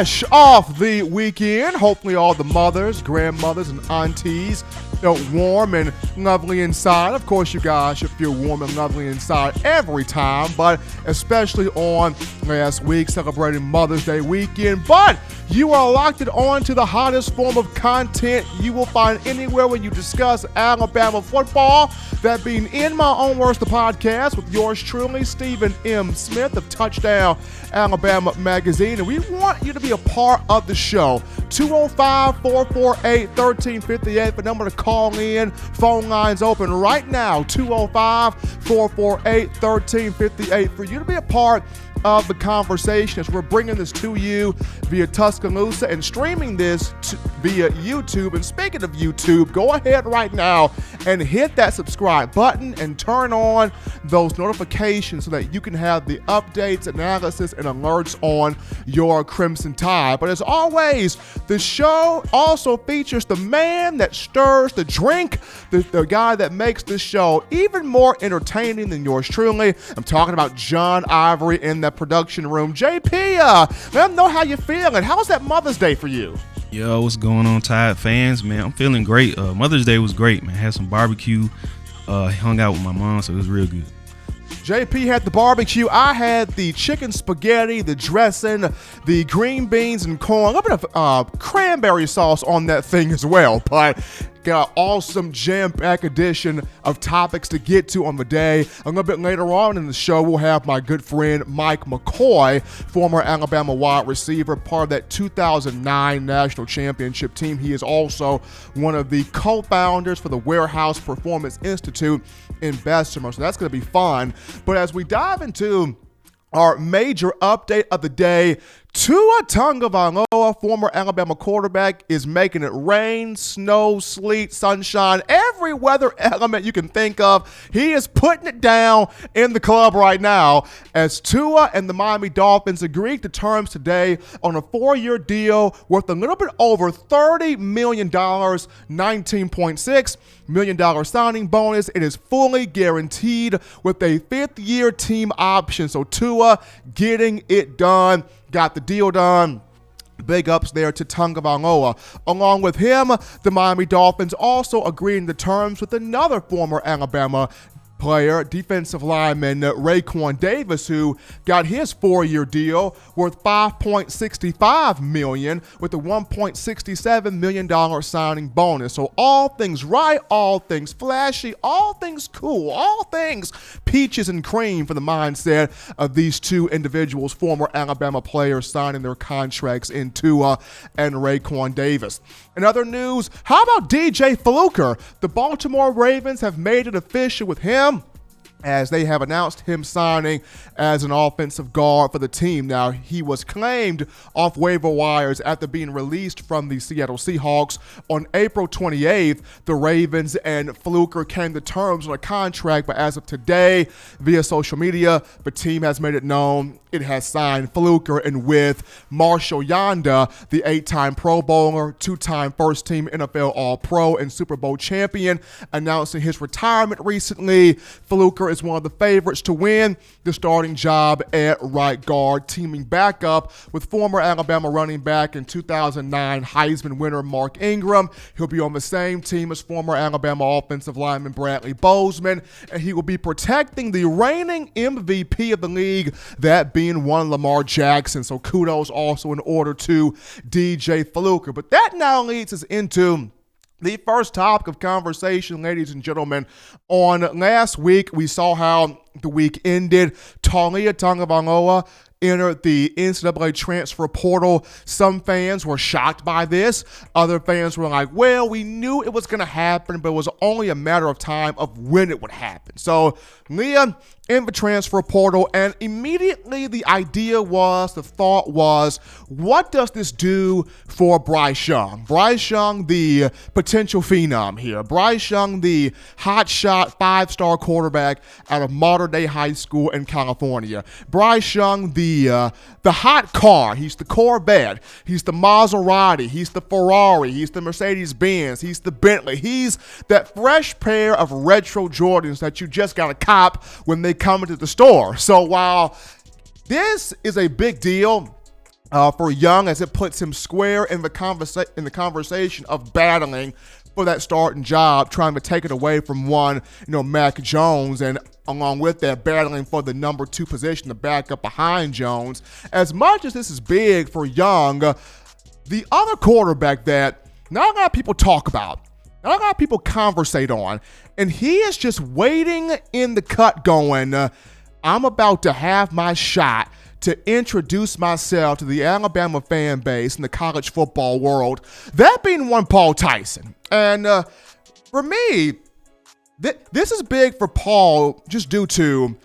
Fresh off the weekend, hopefully all the mothers, grandmothers, and aunties felt warm and lovely inside. Of course, you guys should feel warm and lovely inside every time, but especially on last week, celebrating Mother's Day weekend. But you are locked on to the hottest form of content you will find anywhere when you discuss Alabama football, that being In My Own Words, the podcast with yours truly, Stephen M. Smith of Touchdown Alabama Magazine. And we want you to be a part of the show. 205-448-1358, the number to call in. Phone lines open right now, 205-448-1358, for you to be a part of the conversation as we're bringing this to you via Tuscaloosa and streaming this via YouTube. And speaking of YouTube, go ahead right now and hit that subscribe button and turn on those notifications so that you can have the updates, analysis, and alerts on your Crimson Tide. But as always, the show also features the man that stirs the drink, the guy that makes this show even more entertaining than yours truly. I'm talking about John Ivory in the production room. JP, let them know how you're feeling. How's that Mother's Day for you? Yo, what's going on, Tide fans? Man, I'm feeling great. Mother's Day was great, man. Had some barbecue, hung out with my mom, so it was real good. JP had the barbecue. I had the chicken spaghetti, the dressing, the green beans and corn. A little bit of cranberry sauce on that thing as well. But got an awesome jam-packed edition of topics to get to on the day. A little bit later on in the show, we'll have my good friend Mike McCoy, former Alabama wide receiver, part of that 2009 national championship team. He is also one of the co-founders for the Warehouse Performance Institute in Bessemer, so that's going to be fun. But as we dive into our major update of the day, Tua Tagovailoa, former Alabama quarterback, is making it rain, snow, sleet, sunshine, every weather element you can think of. He is putting it down in the club right now as Tua and the Miami Dolphins agreed to terms today on a 4-year deal worth a little bit over $30 million, $19.6 million signing bonus. It is fully guaranteed with a 5th-year team option. So Tua getting it done. Got the deal done. Big ups there to Tagovailoa. Along with him, the Miami Dolphins also agreeing to terms with another former Alabama player, defensive lineman Raekwon Davis, who got his 4-year deal worth $5.65 million with a $1.67 million signing bonus. So all things right, all things flashy, all things cool, all things peaches and cream for the mindset of these two individuals, former Alabama players signing their contracts in Tua and Raekwon Davis. In other news, how about DJ Fluker? The Baltimore Ravens have made it official with him, as they have announced him signing as an offensive guard for the team. Now, he was claimed off waiver wires after being released from the Seattle Seahawks on April 28th. The Ravens and Fluker came to terms on a contract, but as of today, via social media, the team has made it known it has signed Fluker, and with Marshall Yanda, the 8-time Pro Bowler, 2-time first-team NFL All-Pro and Super Bowl champion, announcing his retirement recently. Fluker is one of the favorites to win the starting job at right guard, teaming back up with former Alabama running back and 2009 Heisman winner Mark Ingram. He'll be on the same team as former Alabama offensive lineman Bradley Bozeman, and he will be protecting the reigning MVP of the league, that being one Lamar Jackson. So kudos also in order to DJ Fluker. But that now leads us into the first topic of conversation, ladies and gentlemen. On last week, we saw how the week ended. Taulia Tagovailoa entered the NCAA transfer portal. Some fans were shocked by this. Other fans were like, well, we knew it was going to happen, but it was only a matter of time of when it would happen. So Leah in the transfer portal, and immediately the thought was, what does this do for Bryce Young? Bryce Young, the potential phenom here. Bryce Young, the hotshot 5-star quarterback out of modern-day high school in California. Bryce Young, the hot car. He's the Corvette. He's the Maserati. He's the Ferrari. He's the Mercedes-Benz. He's the Bentley. He's that fresh pair of retro Jordans that you just got to cop when they come into the store. So while this is a big deal for Young, as it puts him square in the conversation of battling for that starting job, trying to take it away from one, Mack Jones, and along with that, battling for the number 2 position to back up behind Jones. As much as this is big for Young, the other quarterback that not a lot of people talk about, not a lot of people conversate on, and he is just waiting in the cut going, I'm about to have my shot to introduce myself to the Alabama fan base in the college football world, that being one Paul Tyson. And for me, this is big for Paul just due to,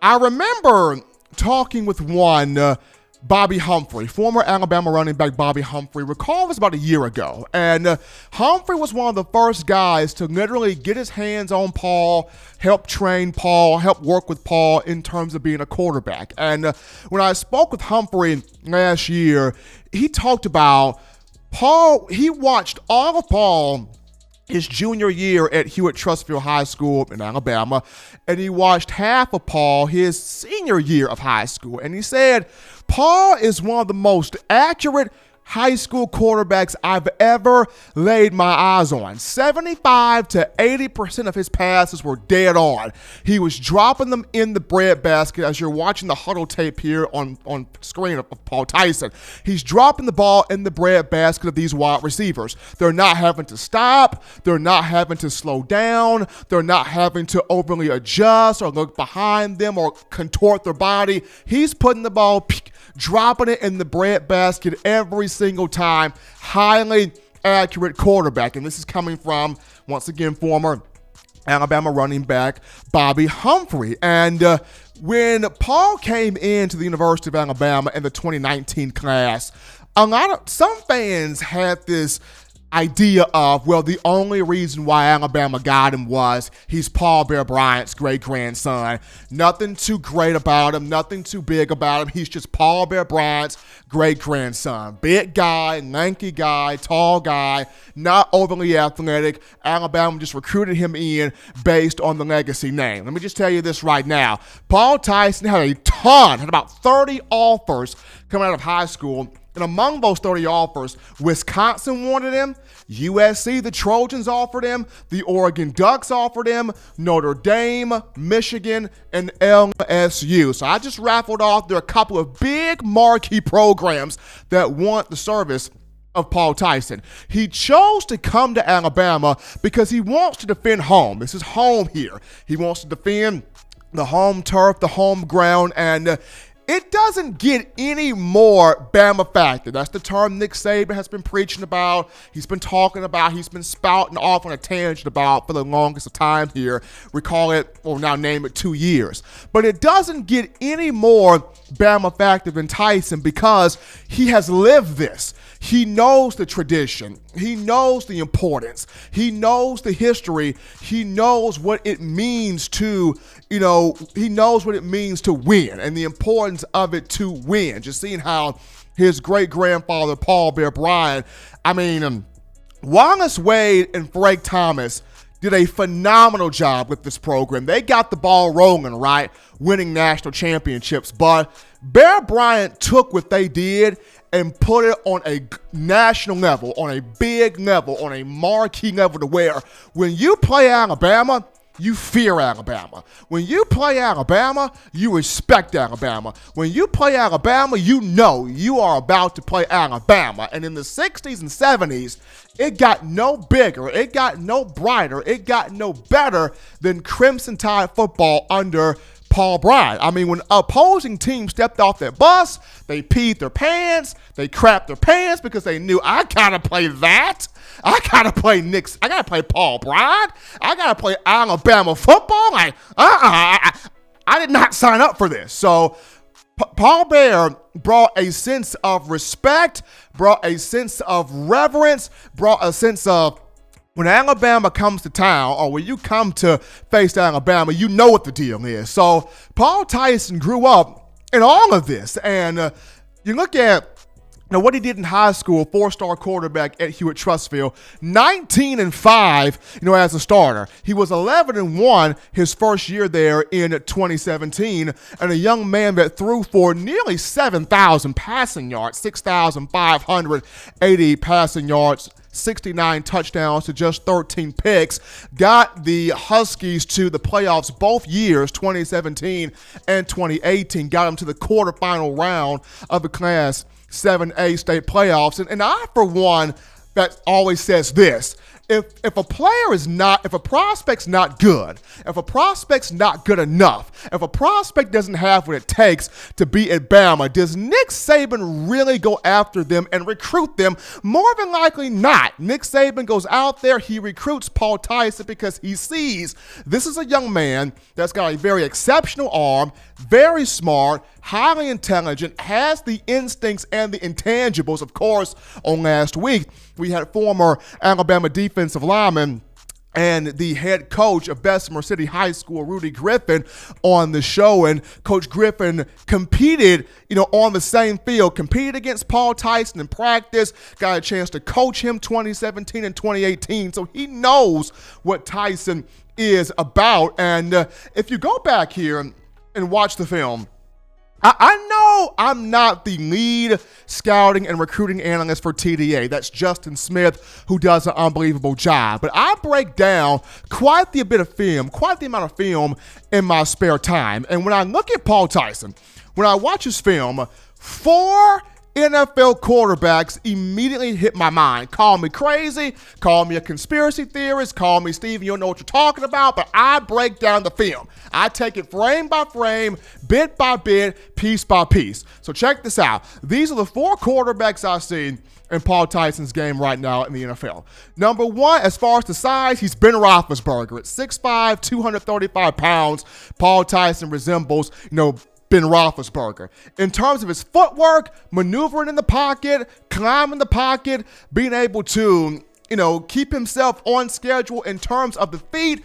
I remember talking with one Bobby Humphrey, former Alabama running back Bobby Humphrey. Recall this about a year ago. And Humphrey was one of the first guys to literally get his hands on Paul, help train Paul, help work with Paul in terms of being a quarterback. And when I spoke with Humphrey last year, he talked about Paul. He watched all of Paul his junior year at Hewitt-Trussville High School in Alabama, and he watched half of Paul his senior year of high school. And he said, Paul is one of the most accurate high school quarterbacks I've ever laid my eyes on. 75 to 80% of his passes were dead on. He was dropping them in the breadbasket, as you're watching the huddle tape here on screen of Paul Tyson. He's dropping the ball in the breadbasket of these wide receivers. They're not having to stop. They're not having to slow down. They're not having to overly adjust or look behind them or contort their body. He's putting the ball, dropping it in the breadbasket every single time. Highly accurate quarterback. And this is coming from, once again, former Alabama running back Bobby Humphrey. And when Paul came into the University of Alabama in the 2019 class, some fans had this idea of, well, the only reason why Alabama got him was he's Paul Bear Bryant's great-grandson. Nothing too great about him, nothing too big about him. He's just Paul Bear Bryant's great-grandson. Big guy, lanky guy, tall guy, not overly athletic. Alabama just recruited him in based on the legacy name. Let me just tell you this right now. Paul Tyson had about 30 offers coming out of high school. And among those 30 offers, Wisconsin wanted him, USC, the Trojans, offered him, the Oregon Ducks offered him, Notre Dame, Michigan, and LSU. So I just raffled off. There are a couple of big marquee programs that want the service of Paul Tyson. He chose to come to Alabama because he wants to defend home. This is home here. He wants to defend the home turf, the home ground, and it doesn't get any more Bama factor. That's the term Nick Saban has been preaching about. He's been talking about. He's been spouting off on a tangent about for the longest of time here. Recall it, or now name it, 2 years. But it doesn't get any more Bama factor than Tyson because he has lived this. He knows the tradition. He knows the importance. He knows the history. He knows what it means to, he knows what it means to win and the importance of it to win. Just seeing how his great-grandfather, Paul Bear Bryant, Wallace Wade and Frank Thomas did a phenomenal job with this program. They got the ball rolling, right? Winning national championships. But Bear Bryant took what they did and put it on a national level, on a big level, on a marquee level to where when you play Alabama, you fear Alabama. When you play Alabama, you respect Alabama. When you play Alabama, you know you are about to play Alabama. And in the 60s and 70s, it got no bigger, it got no brighter, it got no better than Crimson Tide football under Paul Bryant. When opposing teams stepped off their bus, they peed their pants, they crapped their pants because they knew, I gotta play that. I gotta play I gotta play Paul Bryant. I gotta play Alabama football. I did not sign up for this. So Paul Bear brought a sense of respect, brought a sense of reverence, brought a sense of, when Alabama comes to town, or when you come to face Alabama, you know what the deal is. So Paul Tyson grew up in all of this. And you look at Now, what he did in high school, four-star quarterback at Hewitt-Trussville, 19-5, as a starter. He was 11-1 his first year there in 2017, and a young man that threw for nearly 7,000 passing yards, 6,580 passing yards, 69 touchdowns to just 13 picks, got the Huskies to the playoffs both years, 2017 and 2018, got them to the quarterfinal round of the Class 7A state playoffs. And I, for one, that always says this: if a prospect's not good, if a prospect's not good enough, if a prospect doesn't have what it takes to be at Bama, does Nick Saban really go after them and recruit them? More than likely not. Nick Saban goes out there, he recruits Paul Tyson because he sees this is a young man that's got a very exceptional arm, very smart, highly intelligent, has the instincts and the intangibles. Of course, on last week, we had former Alabama defensive lineman and the head coach of Bessemer City High School, Rudy Griffin, on the show. And Coach Griffin competed, on the same field, competed against Paul Tyson in practice, got a chance to coach him 2017 and 2018. So he knows what Tyson is about. And if you go back here and watch the film, I know I'm not the lead scouting and recruiting analyst for TDA. That's Justin Smith, who does an unbelievable job. But I break down quite the amount of film in my spare time. And when I look at Paul Tyson, when I watch his film, 4 NFL quarterbacks immediately hit my mind. Call me crazy, call me a conspiracy theorist, call me Steve, you don't know what you're talking about, but I break down the film. I take it frame by frame, bit by bit, piece by piece. So check this out. These are the 4 quarterbacks I've seen in Paul Tyson's game right now in the NFL. Number 1, as far as the size, he's Ben Roethlisberger. At 6'5", 235 pounds, Paul Tyson resembles, Ben Roethlisberger. In terms of his footwork, maneuvering in the pocket, climbing the pocket, being able to, keep himself on schedule in terms of the feet,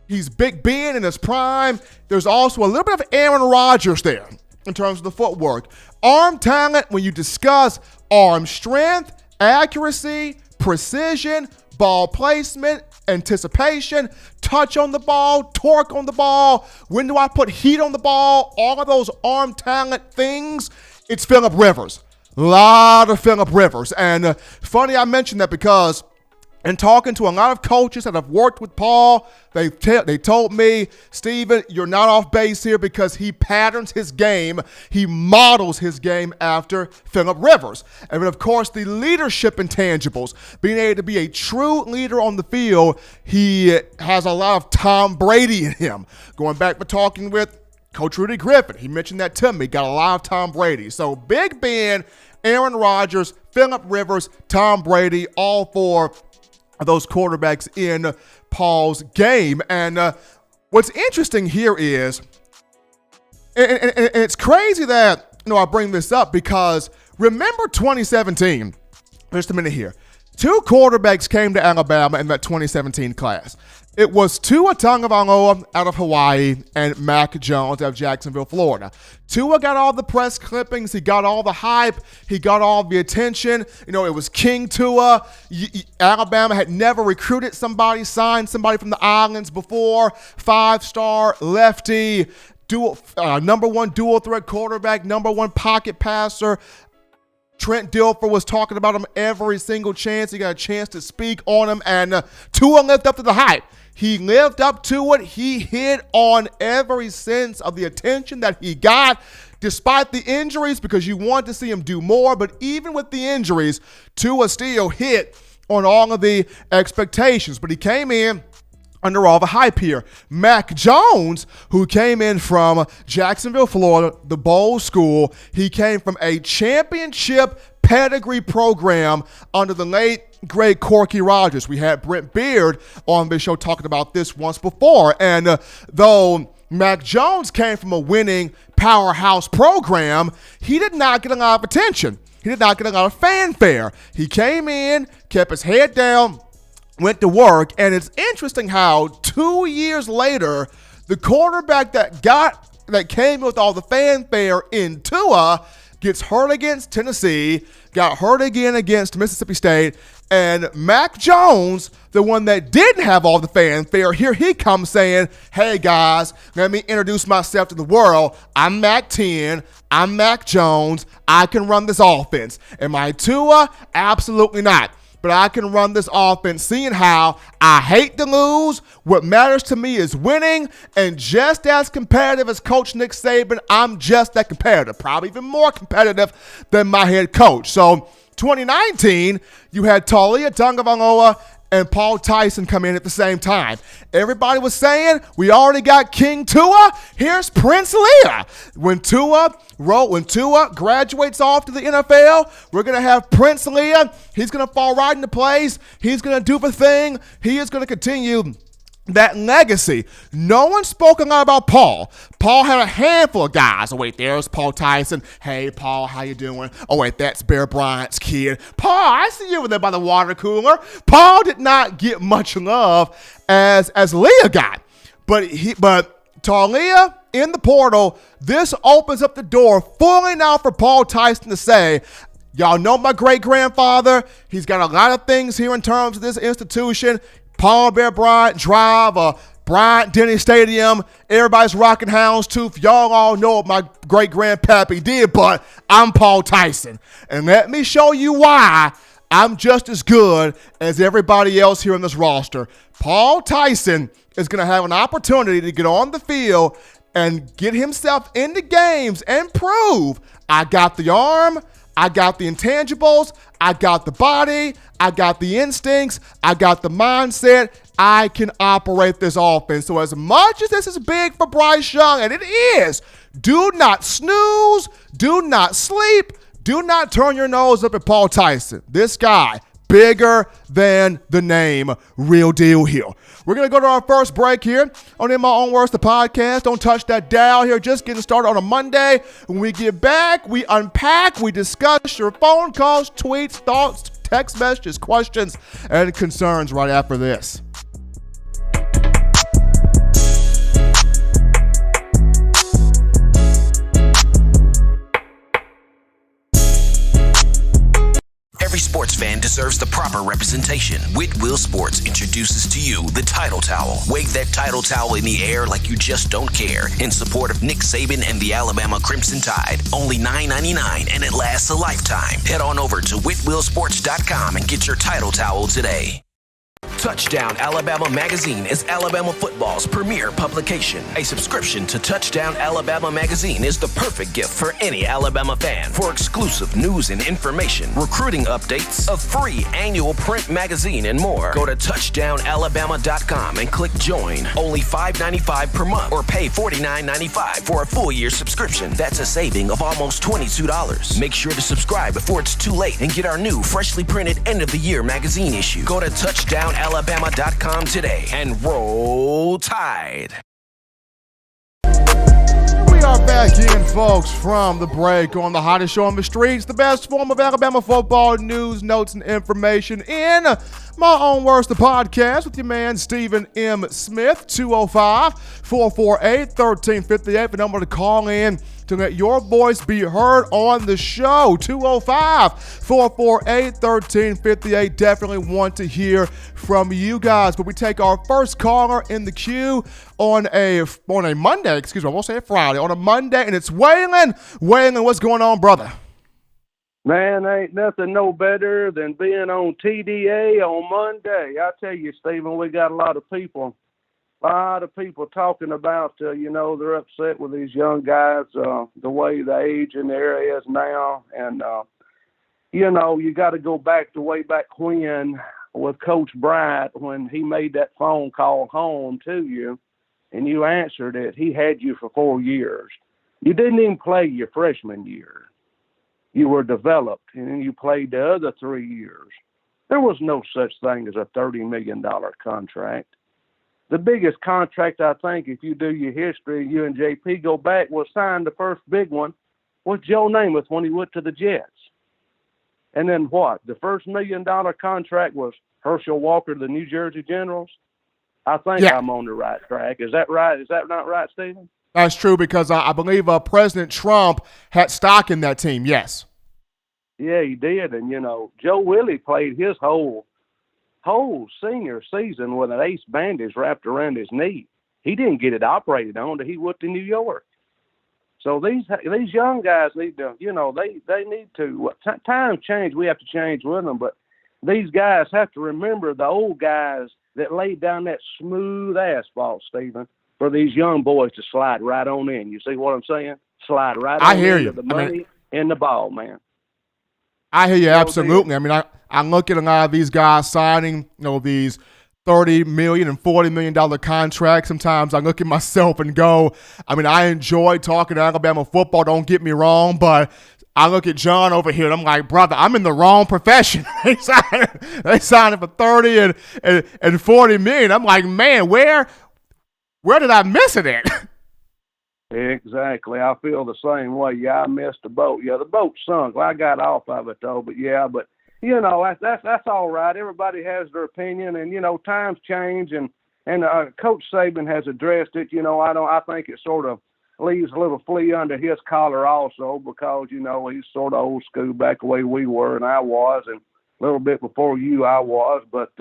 he's Big Ben in his prime. There's also a little bit of Aaron Rodgers there in terms of the footwork. Arm talent, when you discuss arm strength, accuracy, precision, ball placement, anticipation, touch on the ball, torque on the ball, when do I put heat on the ball, all of those arm talent things, it's Phillip Rivers. A lot of Phillip Rivers. And funny I mentioned that because in talking to a lot of coaches that have worked with Paul, they told me, Steven, you're not off base here because he patterns his game. He models his game after Phillip Rivers. And then, of course, the leadership intangibles, being able to be a true leader on the field, he has a lot of Tom Brady in him. Going back to talking with Coach Rudy Griffin, he mentioned that to me, got a lot of Tom Brady. So Big Ben, Aaron Rodgers, Phillip Rivers, Tom Brady, all 4 of those quarterbacks in Paul's game. And what's interesting here is, and it's crazy that I bring this up because remember 2017, just a minute here, 2 quarterbacks came to Alabama in that 2017 class. It was Tua Tagovailoa out of Hawaii and Mack Jones out of Jacksonville, Florida. Tua got all the press clippings. He got all the hype. He got all the attention. It was King Tua. Alabama had never recruited somebody, signed somebody from the islands before. 5-star lefty, number 1 dual threat quarterback, number 1 pocket passer. Trent Dilfer was talking about him every single chance. He got a chance to speak on him, and Tua lived up to the hype. He lived up to it. He hit on every sense of the attention that he got, despite the injuries, because you want to see him do more. But even with the injuries, Tua still hit on all of the expectations. But he came in under all the hype here. Mack Jones, who came in from Jacksonville, Florida, the Bowl School, he came from a championship pedigree program under the late, great Corky Rogers. We had Brent Beard on this show talking about this once before. And though Mack Jones came from a winning powerhouse program, he did not get a lot of attention. He did not get a lot of fanfare. He came in, kept his head down, went to work, and it's interesting how 2 years later, the quarterback that came with all the fanfare in Tua gets hurt against Tennessee, got hurt again against Mississippi State, and Mack Jones, the one that didn't have all the fanfare, here he comes saying, hey guys, let me introduce myself to the world. I'm Mack 10. I'm Mack Jones. I can run this offense. Am I Tua? Absolutely not. But I can run this offense, seeing how I hate to lose. What matters to me is winning, and just as competitive as Coach Nick Saban, I'm just that competitive, probably even more competitive than my head coach. So 2019, you had Taulia, Tagovailoa, and Paul Tyson come in at the same time. Everybody was saying, we already got King Tua. Here's Prince Leah. When Tua graduates off to the NFL, we're going to have Prince Leah. He's going to fall right into place. He's going to do the thing. He is going to continue that legacy. No one spoke a lot about Paul. Paul had a handful of guys. Oh, wait, there's Paul Tyson. Hey, Paul, how you doing? Oh, wait, that's Bear Bryant's kid. Paul, I see you over there by the water cooler. Paul did not get much love as Leah got. But Taulia in the portal, this opens up the door fully now for Paul Tyson to say, y'all know my great-grandfather. He's got a lot of things here in terms of this institution. Paul Bear Bryant drive a Bryant-Denny Stadium. Everybody's rocking houndstooth. Y'all all know what my great-grandpappy did, but I'm Paul Tyson. And let me show you why I'm just as good as everybody else here on this roster. Paul Tyson is going to have an opportunity to get on the field and get himself into games and prove I got the arm, I got the intangibles, I got the body, I got the instincts, I got the mindset. I can operate this offense. So as much as this is big for Bryce Young, and it is, do not snooze, do not sleep, do not turn your nose up at Paul Tyson. This guy, bigger than the name, real deal here. We're going to go to our first break here on In My Own Words, the podcast. Don't touch that dial here. Just getting started on a Monday. When we get back, we unpack, we discuss your phone calls, tweets, thoughts, text messages, questions, and concerns right after this. Every sports fan deserves the proper representation. Whitwell Sports introduces to you the Title Towel. Wave that Title Towel in the air like you just don't care. In support of Nick Saban and the Alabama Crimson Tide. Only $9.99 and it lasts a lifetime. Head on over to whitwellsports.com and get your Title Towel today. Touchdown Alabama Magazine is Alabama football's premier publication. A subscription to Touchdown Alabama Magazine is the perfect gift for any Alabama fan. For exclusive news and information, recruiting updates, a free annual print magazine, and more, go to touchdownalabama.com and click join. Only $5.95 per month or pay $49.95 for a full year subscription. That's a saving of almost $22. Make sure to subscribe before it's too late and get our new freshly printed end of the year magazine issue. Go to touchdownalabama.com today and roll Tide. We are back in, folks, from the break on the hottest show on the streets, the best form of Alabama football news, notes, and information in My Own Words, the podcast with your man, Stephen M. Smith, 205-448-1358, the number to call in to let your voice be heard on the show, 205-448-1358. Definitely want to hear from you guys. But we take our first caller in the queue on a Monday, I won't say a Friday, on a Monday, and it's Waylon. Waylon, what's going on, brother? Man, ain't nothing no better than being on TDA on Monday. I tell you, Stephen, we got a lot of people talking about, they're upset with these young guys, the way the age in the area is now. And, you got to go back to way back when with Coach Bryant, when he made that phone call home to you and you answered it. He had you for 4 years. You didn't even play your freshman year. You were developed, and then you played the other 3 years. There was no such thing as a $30 million contract. The biggest contract, I think, if you do your history, you and JP go back, was signed the first big one was Joe Namath when he went to the Jets. And then what? The first $1 million contract was Herschel Walker, the New Jersey Generals. I think I'm on the right track. Is that right? Is that not right, Stephen? That's true because I believe President Trump had stock in that team. Yes. Yeah, he did. And, Joe Willie played his whole senior season with an ace bandage wrapped around his knee. He didn't get it operated on until he went to New York. So these young guys need to, they need to. Times change, we have to change with them. But these guys have to remember the old guys that laid down that smooth asphalt, Stephen, for these young boys to slide right on in. You see what I'm saying? Slide right on into the money and the ball, man. I hear you absolutely. I mean, I look at a lot of these guys signing, these $30 million and $40 million contracts. Sometimes I look at myself and go, I mean, I enjoy talking Alabama football, don't get me wrong, but I look at John over here and I'm like, brother, I'm in the wrong profession. They signed for $30 and $40 million. I'm like, man, where did I miss it at? Exactly. I feel the same way. Yeah, I missed the boat. Yeah, the boat sunk. Well, I got off of it though, but that's all right. Everybody has their opinion, and times change, and Coach Saban has addressed it. I think it sort of leaves a little flea under his collar also because he's sort of old school back the way we were and I was, and a little bit before you I was. But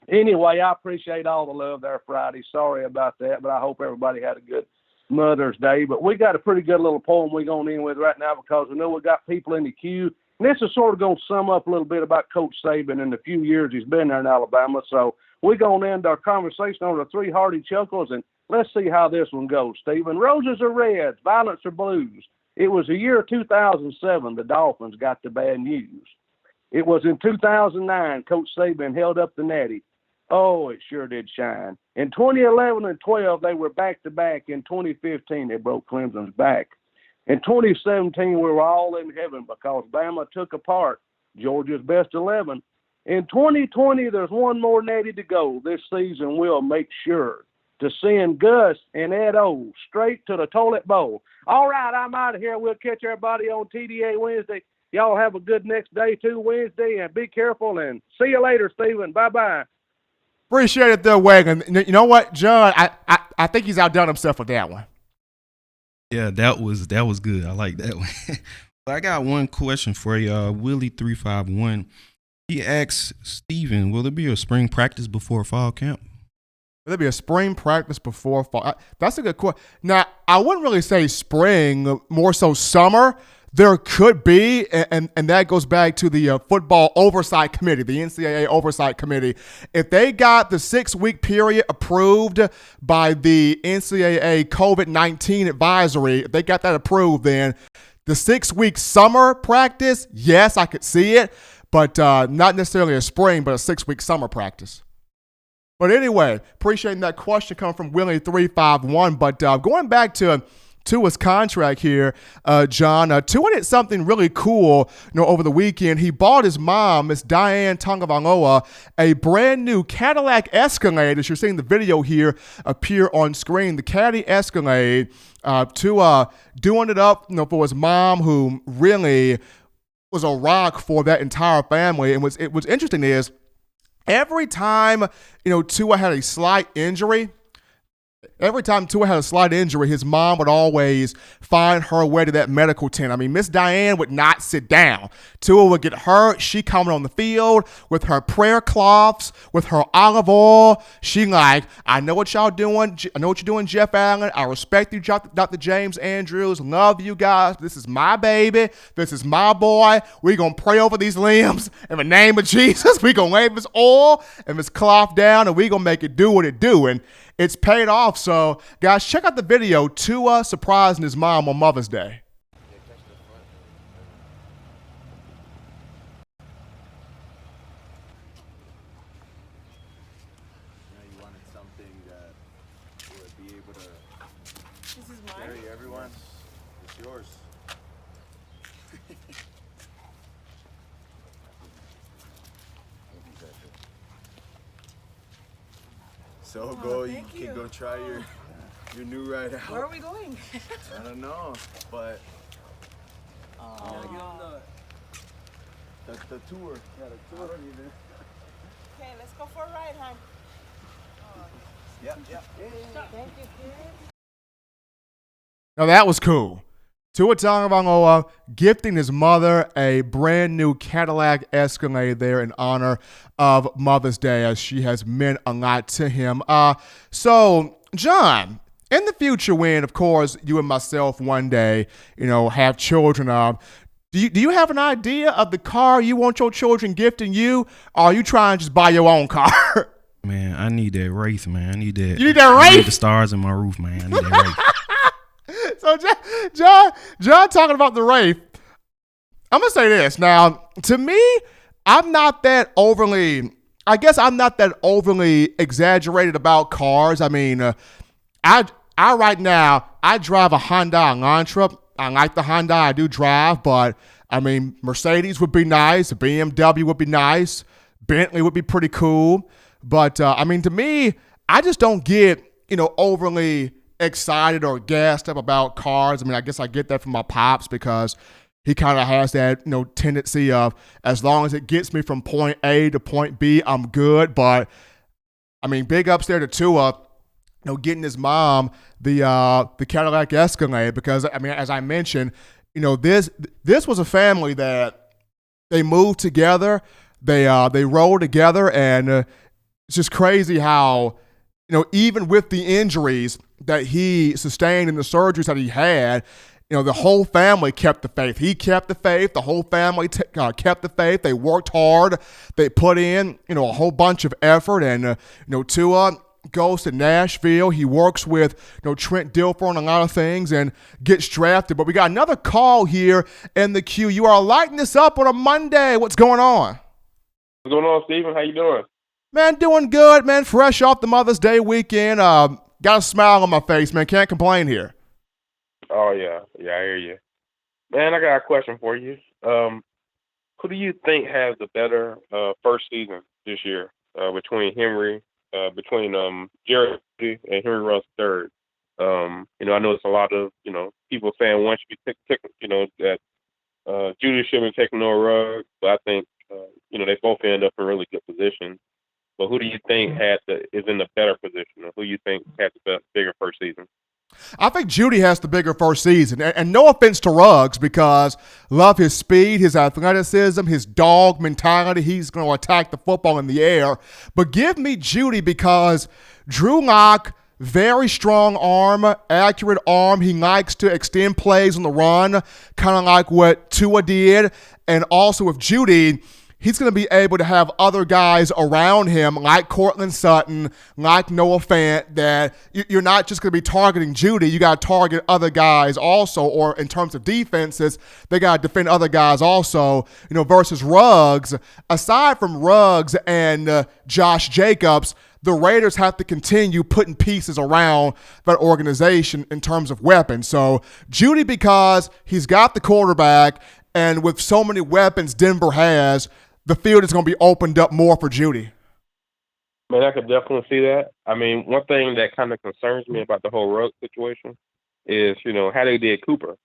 anyway, I appreciate all the love there Friday. Sorry about that, but I hope everybody had a good Mother's Day. But we got a pretty good little poem we're going to end with right now because we know we got people in the queue. And this is sort of going to sum up a little bit about Coach Saban in the few years he's been there in Alabama. So we're going to end our conversation on the three hearty chuckles, and let's see how this one goes, Stephen. Roses are reds, violets are blues. It was the year 2007 the Dolphins got the bad news. It was in 2009 Coach Saban held up the natty. Oh, it sure did shine. In 2011 and 12, they were back-to-back. In 2015, they broke Clemson's back. In 2017, we were all in heaven because Bama took apart Georgia's best 11. In 2020, there's one more natty to go. This season, we'll make sure to send Gus and Ed O straight to the toilet bowl. All right, I'm out of here. We'll catch everybody on TDA Wednesday. Y'all have a good next day, too, Wednesday, and be careful, and see you later, Stephen. Bye-bye. Appreciate it there, Wagon. You know what, John? I think he's outdone himself with that one. Yeah, that was good. I like that one. But I got one question for you. Willie351. He asks Steven, will there be a spring practice before fall camp? Will there be a spring practice before fall? That's a good question. Now, I wouldn't really say spring, more so summer. There could be, and that goes back to the football oversight committee, the NCAA oversight committee. If they got the 6-week period approved by the NCAA COVID-19 advisory, if they got that approved, then the 6-week summer practice, yes, I could see it, but not necessarily a spring, but a 6-week summer practice. But anyway, appreciating that question coming from Willie351. But going back to Tua's contract here, John. Tua did something really cool, over the weekend. He bought his mom, Miss Diane Tongavaloa, a brand new Cadillac Escalade, as you're seeing the video here appear on screen. The Caddy Escalade, Tua doing it up, for his mom, who really was a rock for that entire family. And what's interesting is every time, Tua had a slight injury, his mom would always find her way to that medical tent. I mean, Miss Diane would not sit down. Tua would get hurt. She coming on the field with her prayer cloths, with her olive oil. She like, I know what y'all doing. I know what you're doing, Jeff Allen. I respect you, Dr. James Andrews. Love you guys. This is my baby. This is my boy. We're going to pray over these limbs in the name of Jesus. We're going to lay this oil and this cloth down, and we're going to make it do what it do. And it's paid off. So, guys, check out the video. Tua surprising his mom on Mother's Day. You wanted something that would be able to carry everyone. It's yours. So you can go try your new ride out. Where are we going? I don't know, but the tour. Yeah, the tour even. Okay, let's go for a ride, huh? Yep. Thank you, kid. Now that was cool. Tua Tagovailoa gifting his mother a brand new Cadillac Escalade there in honor of Mother's Day, as she has meant a lot to him. So, John, in the future, when, of course, you and myself one day, have children, do you have an idea of the car you want your children gifting you, or are you trying to just buy your own car? Man, I need that Wraith, man. I need that. You need that Wraith? I need the stars in my roof, man. I need that Wraith. So John talking about the Wraith, I'm going to say this. Now, to me, I'm not that overly exaggerated about cars. I mean, I right now, I drive a Hyundai Elantra. I like the Hyundai I do drive, but, I mean, Mercedes would be nice. A BMW would be nice. Bentley would be pretty cool. But, I mean, to me, I just don't get, overly excited or gassed up about cars. I mean, I guess I get that from my pops because he kind of has that, tendency of as long as it gets me from point A to point B, I'm good. But I mean, big ups there to Tua, getting his mom the Cadillac Escalade because I mean, as I mentioned, this was a family that they moved together, they rolled together, and it's just crazy how even with the injuries that he sustained and the surgeries that he had, the whole family kept the faith. He kept the faith. The whole family kept the faith. They worked hard. They put in, a whole bunch of effort. And, Tua goes to Nashville. He works with, Trent Dilfer on a lot of things and gets drafted. But we got another call here in the queue. You are lighting this up on a Monday. What's going on? What's going on, Steven? How you doing? Man, doing good, man. Fresh off the Mother's Day weekend. Got a smile on my face, man. Can't complain here. Oh, yeah. Yeah, I hear you. Man, I got a question for you. Who do you think has the better first season this year between Jerry and Henry Ruggs III? I know it's a lot of, people saying one should be that Judy should be taking no Ruggs, but I think, they both end up in really good positions. But who do you think is in the better position, or who you think had the bigger first season? I think Judy has the bigger first season. And no offense to Ruggs, because love his speed, his athleticism, his dog mentality. He's going to attack the football in the air. But give me Judy because Drew Lock, very strong arm, accurate arm. He likes to extend plays on the run, kind of like what Tua did. And also with Judy, he's going to be able to have other guys around him like Cortland Sutton, like Noah Fant, that you're not just going to be targeting Judy. You got to target other guys also, or in terms of defenses, they got to defend other guys also, versus Ruggs. Aside from Ruggs and Josh Jacobs, the Raiders have to continue putting pieces around that organization in terms of weapons. So Judy, because he's got the quarterback, and with so many weapons Denver has, the field is going to be opened up more for Judy. Man, I could definitely see that. I mean, one thing that kind of concerns me about the whole Ruggs situation is, how they did Cooper.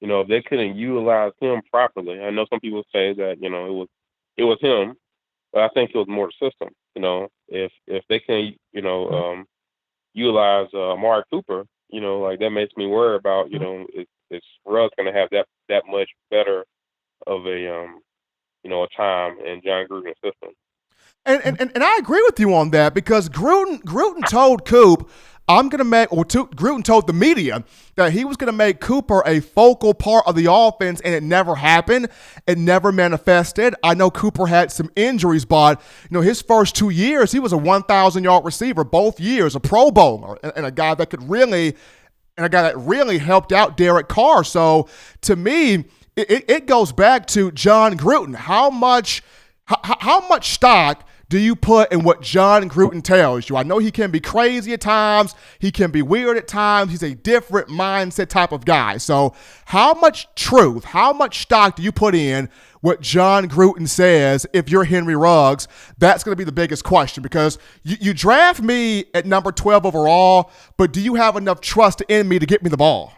If they couldn't utilize him properly. I know some people say that, it was him, but I think it was more the system. If they can, utilize Amari Cooper, that makes me worry about, is Ruggs going to have that much better of a time in John Gruden's system. And I agree with you on that because Gruden told Coop, Gruden told the media that he was going to make Cooper a focal part of the offense, and it never happened. It never manifested. I know Cooper had some injuries, but his first 2 years, he was a 1,000-yard receiver both years, a Pro Bowler, and a guy that really helped out Derek Carr. So to me, it goes back to John Gruden. How much stock do you put in what John Gruden tells you? I know he can be crazy at times. He can be weird at times. He's a different mindset type of guy. So how much truth, how much stock do you put in what John Gruden says if you're Henry Ruggs? That's going to be the biggest question because you draft me at number 12 overall, but do you have enough trust in me to get me the ball?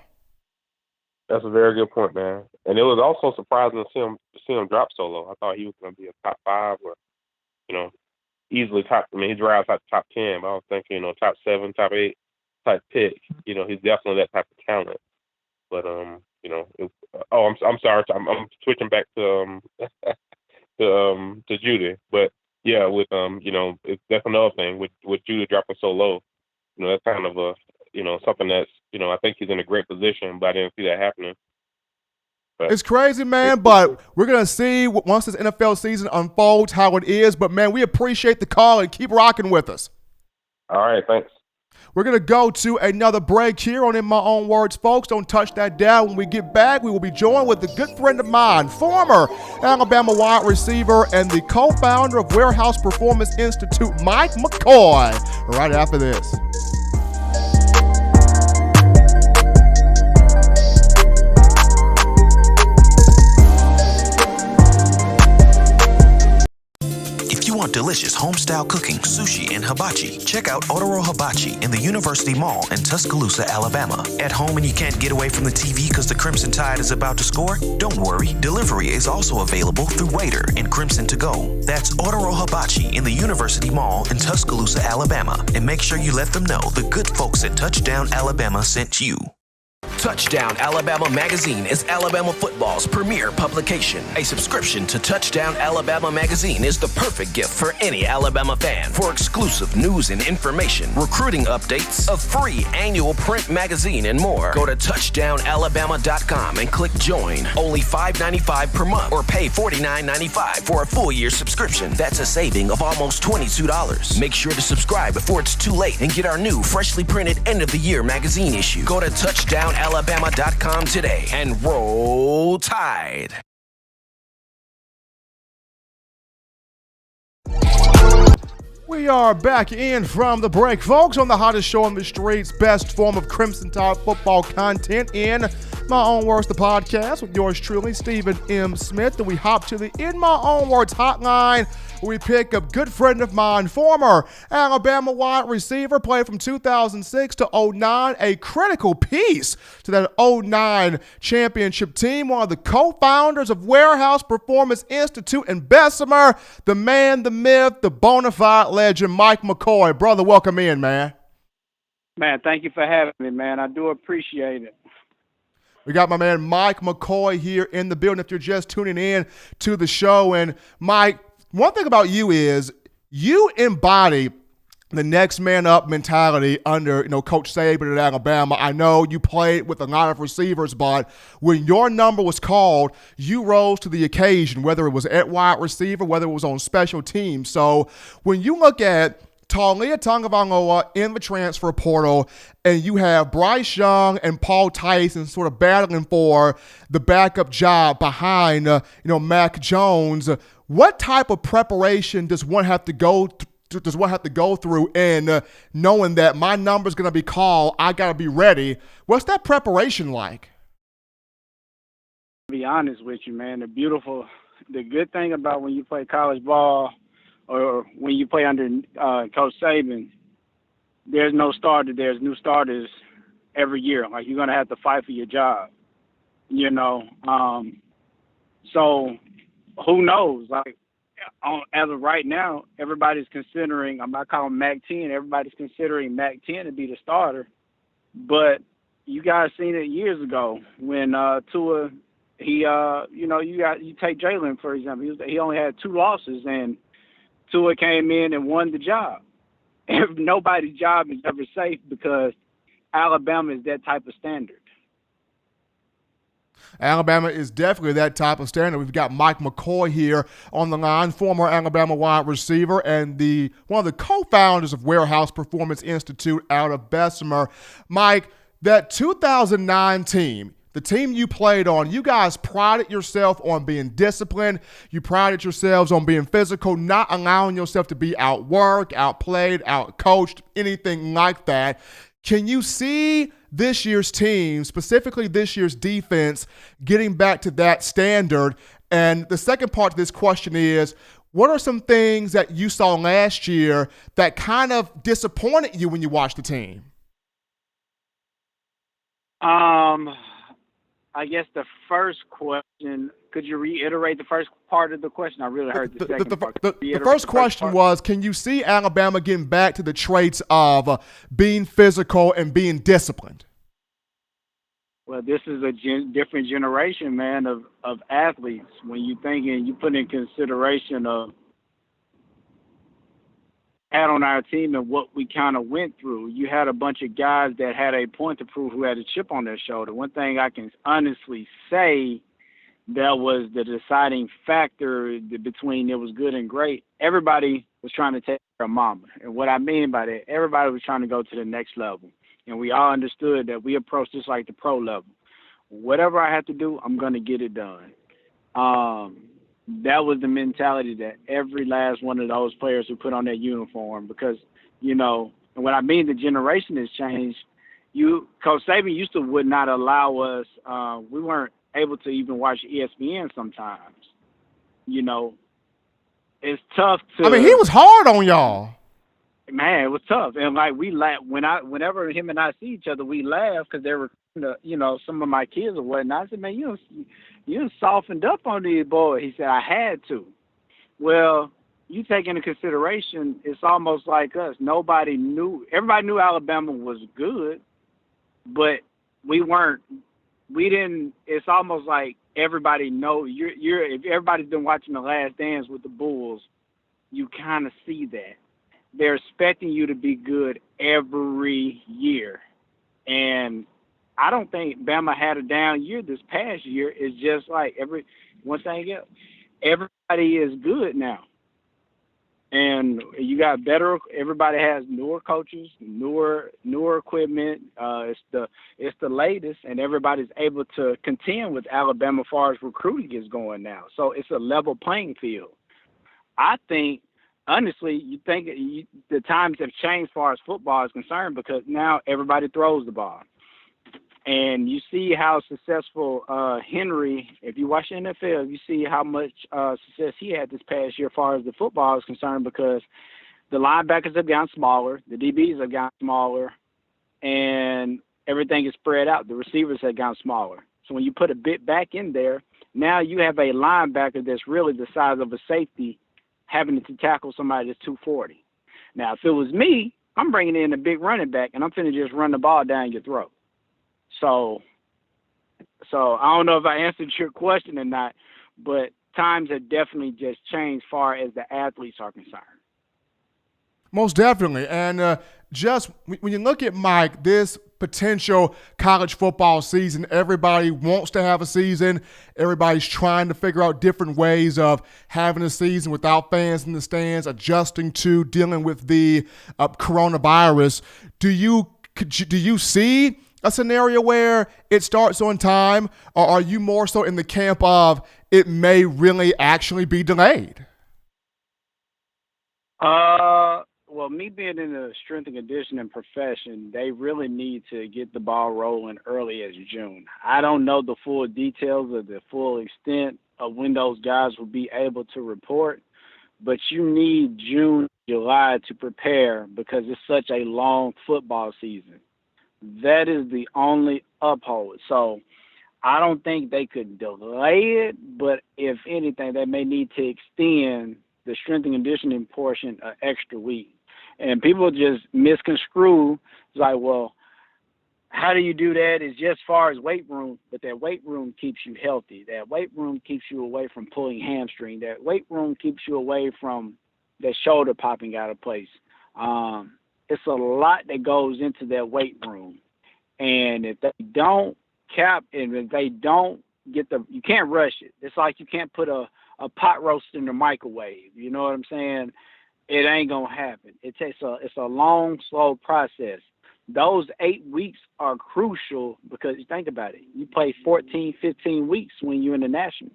That's a very good point, man. And it was also surprising to see him drop so low. I thought he was going to be a top 5 or, easily top. I mean, he drives like top 10, but I was thinking, top 7, top 8 type pick. He's definitely that type of talent. But I'm sorry, I'm switching back to to Judy. But yeah, with that's another thing with Judy dropping so low. That's kind of a something that's I think he's in a great position, but I didn't see that happening. But it's crazy, man, but we're going to see once this NFL season unfolds how it is. But, man, we appreciate the call and keep rocking with us. All right, thanks. We're going to go to another break here on In My Own Words, folks. Don't touch that dial. When we get back, we will be joined with a good friend of mine, former Alabama wide receiver and the co-founder of Warehouse Performance Institute, Mike McCoy, right after this. If you want delicious home-style cooking, sushi, and hibachi, check out Otoro Hibachi in the University Mall in Tuscaloosa, Alabama. At home and you can't get away from the TV because the Crimson Tide is about to score? Don't worry, delivery is also available through Waitr and Crimson2go. That's Otoro Hibachi in the University Mall in Tuscaloosa, Alabama. And make sure you let them know the good folks at Touchdown Alabama sent you. Touchdown Alabama Magazine is Alabama football's premier publication. A subscription to Touchdown Alabama Magazine is the perfect gift for any Alabama fan. For exclusive news and information, recruiting updates, a free annual print magazine, and more, go to touchdownalabama.com and click join. Only $5.95 per month or pay $49.95 for a full year subscription. That's a saving of almost $22. Make sure to subscribe before it's too late and get our new freshly printed end of the year magazine issue. Go to touchdownalabama.com today and roll Tide. We are back in from the break, folks, on the hottest show on the streets, best form of Crimson Tide football content in My Own Words, the podcast with yours truly, Stephen M. Smith. And we hop to the In My Own Words hotline. We pick up good friend of mine, former Alabama wide receiver, played from 2006 to 09, a critical piece to that 09 championship team, one of the co-founders of Warehouse Performance Institute in Bessemer, the man, the myth, the bona fide legend, Mike McCoy. Brother, welcome in, man. Man, thank you for having me, man. I do appreciate it. We got my man Mike McCoy here in the building if you're just tuning in to the show. And Mike, one thing about you is you embody the next man up mentality under, Coach Saban at Alabama. I know you played with a lot of receivers, but when your number was called, you rose to the occasion, whether it was at wide receiver, whether it was on special teams. So when you look at Taulia Tagovailoa in the transfer portal, and you have Bryce Young and Paul Tyson sort of battling for the backup job behind, Mack Jones. What type of preparation does one have to go through in knowing that my number's going to be called, I got to be ready? What's that preparation like? To be honest with you, man, the good thing about when you play college ball or when you play under Coach Saban, there's no starter. There's new starters every year. Like, you're going to have to fight for your job, So who knows? Like, as of right now, everybody's considering, I'm not calling Mack 10, everybody's considering Mack 10 to be the starter. But you guys seen it years ago when Tua, you take Jalen, for example. He only had 2 losses, and Tua came in and won the job. Nobody's job is ever safe because Alabama is that type of standard. Alabama is definitely that type of standard. We've got Mike McCoy here on the line, former Alabama wide receiver and one of the co-founders of Warehouse Performance Institute out of Bessemer. Mike, that 2009 team, the team you played on, you guys prided yourself on being disciplined. You prided yourselves on being physical, not allowing yourself to be outworked, outplayed, outcoached, anything like that. Can you see this year's team, specifically this year's defense, getting back to that standard? And the second part to this question is, what are some things that you saw last year that kind of disappointed you when you watched the team? I guess the first question, could you reiterate the first part of the question? I really heard the second part. The first question was, can you see Alabama getting back to the traits of being physical and being disciplined? Well, this is a different generation, man, of athletes. When you think and you put in consideration of had on our team and what we kind of went through, you had a bunch of guys that had a point to prove who had a chip on their shoulder. One thing I can honestly say that was the deciding factor between it was good and great. Everybody was trying to take care of mama. And what I mean by that, everybody was trying to go to the next level. And we all understood that we approached this like the pro level. Whatever I have to do, I'm going to get it done. That was the mentality that every last one of those players who put on that uniform, because, you know, and what I mean the generation has changed. Coach Saban used to would not allow us, we weren't able to even watch ESPN sometimes. You know, it's tough to. I mean, he was hard on y'all. Man, it was tough, and like we laugh whenever him and I see each other, we laugh because they were, you know, some of my kids or whatnot. I said, man, you softened up on these boys. He said, I had to. Well, you take into consideration, it's almost like us. Everybody knew Alabama was good, but we didn't. It's almost like everybody know if everybody's been watching The Last Dance with the Bulls, you kind of see that. They're expecting you to be good every year. And I don't think Bama had a down year this past year. It's just like one thing else, everybody is good now. And you got better. Everybody has newer coaches, newer equipment. It's the latest, and everybody's able to contend with Alabama as far as recruiting is going now. So it's a level playing field. I think, honestly, the times have changed as far as football is concerned, because now everybody throws the ball. And you see how successful Henry, if you watch the NFL, you see how much success he had this past year as far as the football is concerned, because the linebackers have gotten smaller, the DBs have gotten smaller, and everything is spread out. The receivers have gotten smaller. So when you put a bit back in there, now you have a linebacker that's really the size of a safety having to tackle somebody that's 240. Now, if it was me, I'm bringing in a big running back, and I'm finna just run the ball down your throat. So I don't know if I answered your question or not, but times have definitely just changed as far as the athletes are concerned. Most definitely. And just when you look at Mike, this potential college football season, everybody wants to have a season. Everybody's trying to figure out different ways of having a season without fans in the stands, adjusting to dealing with the coronavirus. Do you see a scenario where it starts on time, or are you more so in the camp of it may really actually be delayed? Well, me being in the strength and conditioning profession, they really need to get the ball rolling early as June. I don't know the full details or the full extent of when those guys will be able to report, but you need June, July to prepare, because it's such a long football season. That is the only uphold. So I don't think they could delay it, but if anything, they may need to extend the strength and conditioning portion an extra week. And people just misconstrue. It's like, well, how do you do that? It's just as far as weight room, but that weight room keeps you healthy. That weight room keeps you away from pulling hamstring. That weight room keeps you away from that shoulder popping out of place. It's a lot that goes into that weight room. And if they don't if they don't get you can't rush it. It's like you can't put a pot roast in the microwave. You know what I'm saying? It ain't going to happen. It's a long, slow process. Those 8 weeks are crucial, because you think about it. You play 14, 15 weeks when you're in the national.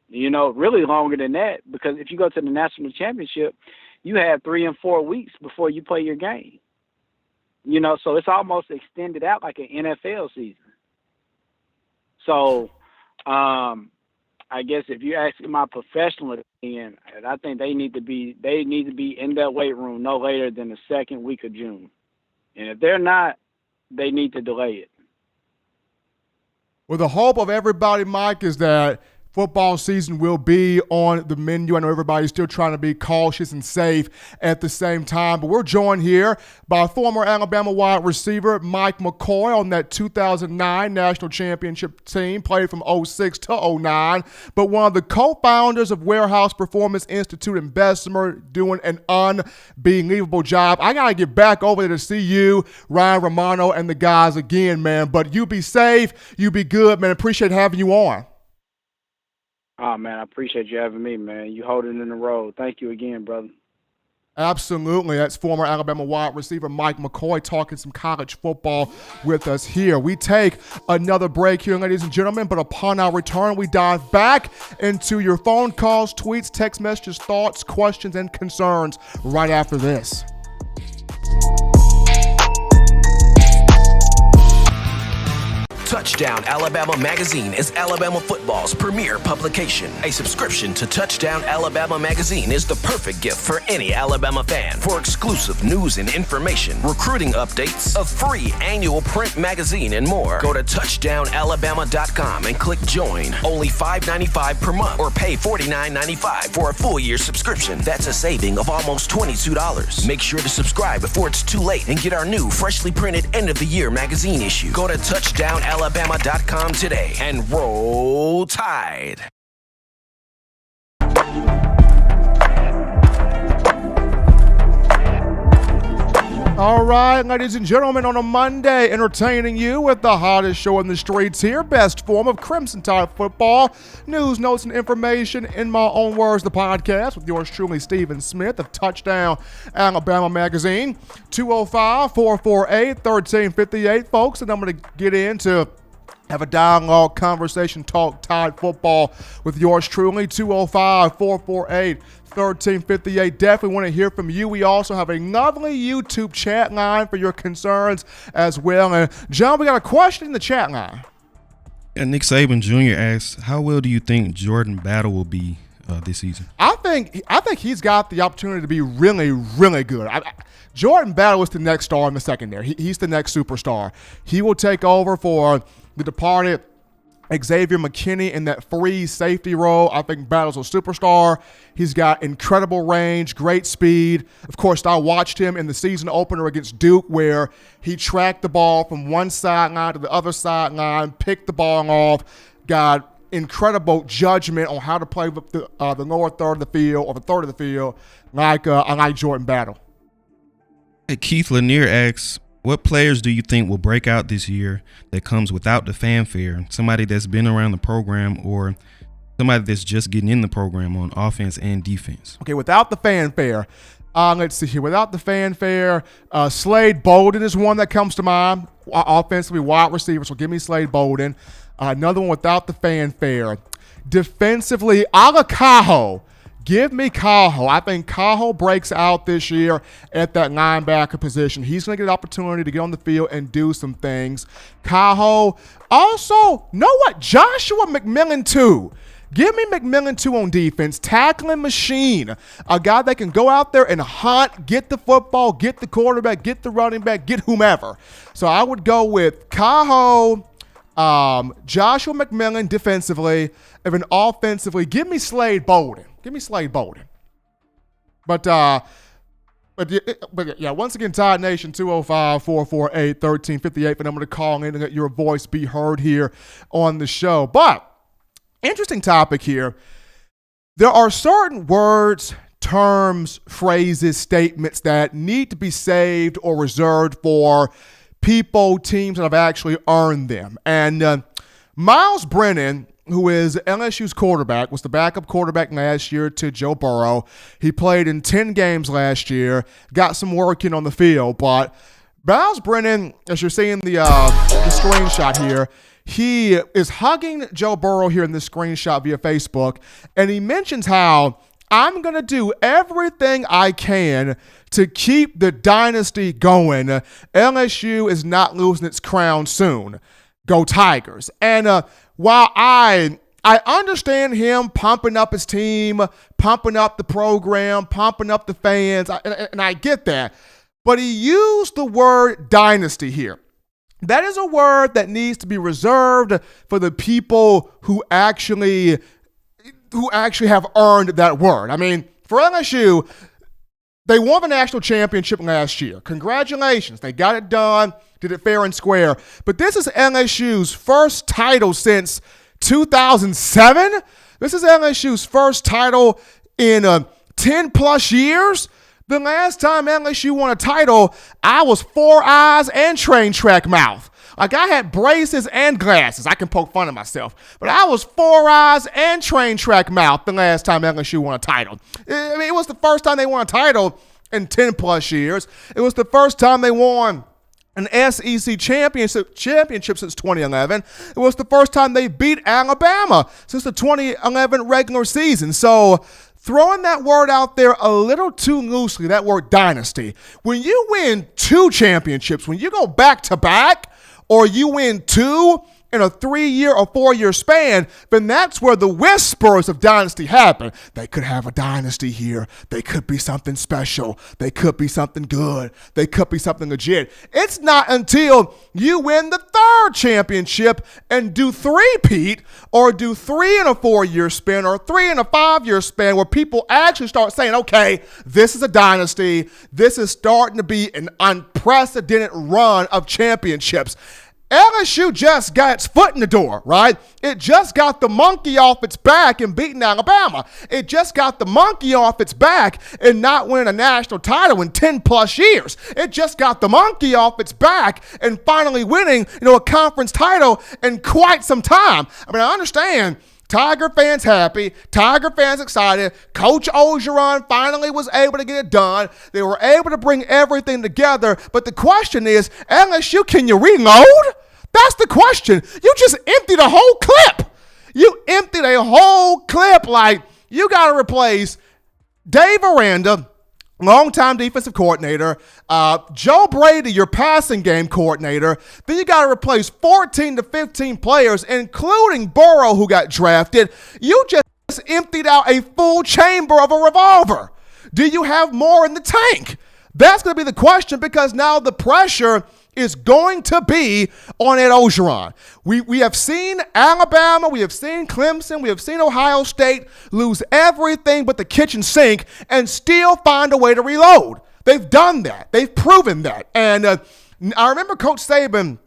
You know, really longer than that, because if you go to the national championship, you have 3 and 4 weeks before you play your game. You know, so it's almost extended out like an NFL season. So, I guess if you ask my professional opinion, I think they need to be in that weight room no later than the second week of June. And if they're not, they need to delay it. Well, the hope of everybody, Mike, is that football season will be on the menu. I know everybody's still trying to be cautious and safe at the same time, but we're joined here by former Alabama wide receiver Mike McCoy on that 2009 national championship team, played from 06 to 09, but one of the co-founders of Warehouse Performance Institute in Bessemer, doing an unbelievable job. I got to get back over there to see you, Ryan Romano, and the guys again, man, but you be safe, you be good, man. Appreciate having you on. Oh, man, I appreciate you having me, man. You hold it in the road. Thank you again, brother. Absolutely. That's former Alabama wide receiver Mike McCoy talking some college football with us here. We take another break here, ladies and gentlemen, but upon our return, we dive back into your phone calls, tweets, text messages, thoughts, questions, and concerns right after this. Touchdown Alabama Magazine is Alabama football's premier publication. A subscription to Touchdown Alabama Magazine is the perfect gift for any Alabama fan. For exclusive news and information, recruiting updates, a free annual print magazine, and more, go to touchdownalabama.com and click join. Only $5.95 per month, or pay $49.95 for a full year subscription. That's a saving of almost $22. Make sure to subscribe before it's too late and get our new freshly printed end of the year magazine issue. Go to touchdownalabama.com today and roll Tide. All right, ladies and gentlemen, on a Monday, entertaining you with the hottest show in the streets here, best form of Crimson Tide football, news, notes, and information, in my own words, the podcast with yours truly, Stephen Smith of Touchdown Alabama Magazine. 205-448-1358, folks, and I'm going to get into have a dialogue, conversation, talk Tide football with yours truly, 205-448-1358. Definitely want to hear from you. We also have a lovely YouTube chat line for your concerns as well. And John, we got a question in the chat line. Yeah, Nick Saban Jr. asks, how well do you think Jordan Battle will be this season? I think he's got the opportunity to be really, really good. Jordan Battle is the next star in the secondary. He's the next superstar. He will take over for the departed Xavier McKinney in that free safety role. I think Battle's a superstar. He's got incredible range, great speed. Of course, I watched him in the season opener against Duke, where he tracked the ball from one sideline to the other sideline, picked the ball off, got incredible judgment on how to play with the lower third of the field or the third of the field, like Jordan Battle. Hey, Keith Lanier asks, what players do you think will break out this year that comes without the fanfare? Somebody that's been around the program or somebody that's just getting in the program on offense and defense? Okay, without the fanfare, let's see here. Without the fanfare, Slade Bolden is one that comes to mind. Offensively, wide receiver, so give me Slade Bolden. Another one without the fanfare. Defensively, Alakaho. Give me Cajo. I think Cajo breaks out this year at that linebacker position. He's going to get an opportunity to get on the field and do some things. Cajo. Also, know what? Joshua McMillan, too. Give me McMillan, too, on defense. Tackling machine. A guy that can go out there and hunt, get the football, get the quarterback, get the running back, get whomever. So I would go with Cajo, Joshua McMillan defensively, and then offensively, give me Slade Bolden. Give me Slade Bolden. But yeah, once again, Tide Nation, 205-448-1358 for number to call in and let your voice be heard here on the show. But interesting topic here. There are certain words, terms, phrases, statements that need to be saved or reserved for people, teams that have actually earned them. And Miles Brennan, who is LSU's quarterback, was the backup quarterback last year to Joe Burrow. He played in 10 games last year, got some work in on the field. But Miles Brennan, as you're seeing the screenshot here, he is hugging Joe Burrow here in this screenshot via Facebook, and he mentions how I'm going to do everything I can to keep the dynasty going. LSU is not losing its crown soon. Go Tigers. And while I understand him pumping up his team, pumping up the program, pumping up the fans, and I get that, but he used the word dynasty here. That is a word that needs to be reserved for the people who actually who actually have earned that word. I mean, for LSU, they won the national championship last year. Congratulations. They got it done, did it fair and square. But this is LSU's first title since 2007. This is LSU's first title in 10 plus years. The last time LSU won a title, I was 4 eyes and train track mouth. Like, I had braces and glasses. I can poke fun of myself. But I was 4 eyes and train track mouth the last time LSU won a title. I mean, it was the first time they won a title in 10 plus years. It was the first time they won an SEC championship since 2011. It was the first time they beat Alabama since the 2011 regular season. So, throwing that word out there a little too loosely, that word dynasty. When you win 2 championships, when you go back to back, or you win 2 in a 3-year or 4-year span, then that's where the whispers of dynasty happen. They could have a dynasty here. They could be something special. They could be something good. They could be something legit. It's not until you win the 3rd championship and do 3-peat, or do 3 in a 4-year span, or 3 in a 5-year span, where people actually start saying, okay, this is a dynasty. This is starting to be an unprecedented run of championships. LSU just got its foot in the door, right? It just got the monkey off its back in beating Alabama. It just got the monkey off its back in not winning a national title in 10 plus years. It just got the monkey off its back and finally winning, a conference title in quite some time. I mean, I understand Tiger fans happy, Tiger fans excited. Coach Orgeron finally was able to get it done. They were able to bring everything together. But the question is, LSU, can you reload? That's the question. You just emptied a whole clip. You emptied a whole clip. Like, you got to replace Dave Aranda, longtime defensive coordinator, Joe Brady, your passing game coordinator. Then you got to replace 14 to 15 players, including Burrow, who got drafted. You just emptied out a full chamber of a revolver. Do you have more in the tank? That's going to be the question, because now the pressure is going to be on Ed Orgeron. We have seen Alabama, we have seen Clemson, we have seen Ohio State lose everything but the kitchen sink and still find a way to reload. They've done that. They've proven that. And I remember Coach Saban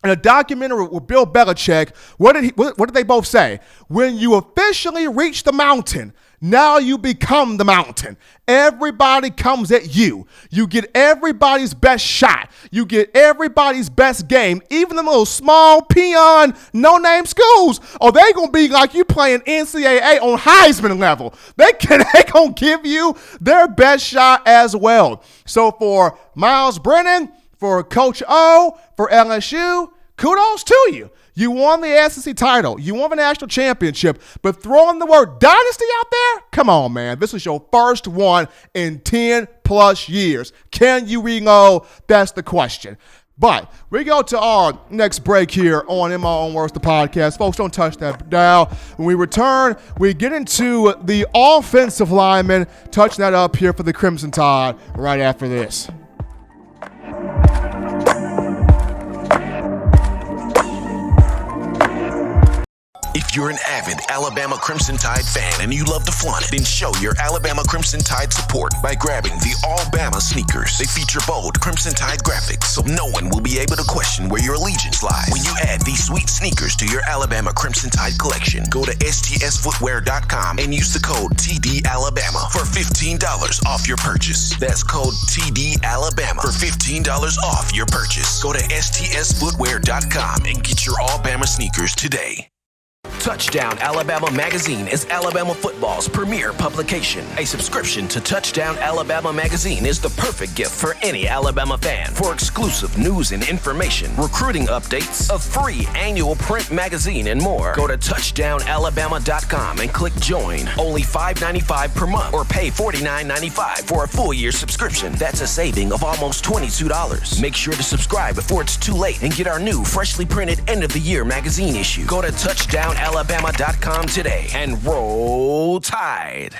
in a documentary with Bill Belichick. What did they both say? When you officially reach the mountain, now you become the mountain. Everybody comes at you. You get everybody's best shot. You get everybody's best game. Even the little small peon, no-name schools, they going to be like you playing NCAA on Heisman level. They going to give you their best shot as well. So for Miles Brennan, for Coach O, for LSU, kudos to you. You won the SEC title. You won the national championship. But throwing the word dynasty out there? Come on, man. This is your first one in 10 plus years. Can you reload? That's the question. But we go to our next break here on In My Own Words, the podcast. Folks, don't touch that dial. When we return, we get into the offensive lineman, touching that up here for the Crimson Tide right after this. If you're an avid Alabama Crimson Tide fan and you love to flaunt it, then show your Alabama Crimson Tide support by grabbing the All-Bama sneakers. They feature bold Crimson Tide graphics, so no one will be able to question where your allegiance lies. When you add these sweet sneakers to your Alabama Crimson Tide collection, go to stsfootwear.com and use the code TDAlabama for $15 off your purchase. That's code TDAlabama for $15 off your purchase. Go to stsfootwear.com and get your All-Bama sneakers today. Touchdown Alabama Magazine is Alabama football's premier publication. A subscription to Touchdown Alabama Magazine is the perfect gift for any Alabama fan. For exclusive news and information, recruiting updates, a free annual print magazine, and more, go to touchdownalabama.com and click join. Only $5.95 per month, or pay $49.95 for a full year subscription. That's a saving of almost $22. Make sure to subscribe before it's too late and get our new freshly printed end of the year magazine issue. Go to touchdownalabama.com today and roll Tide.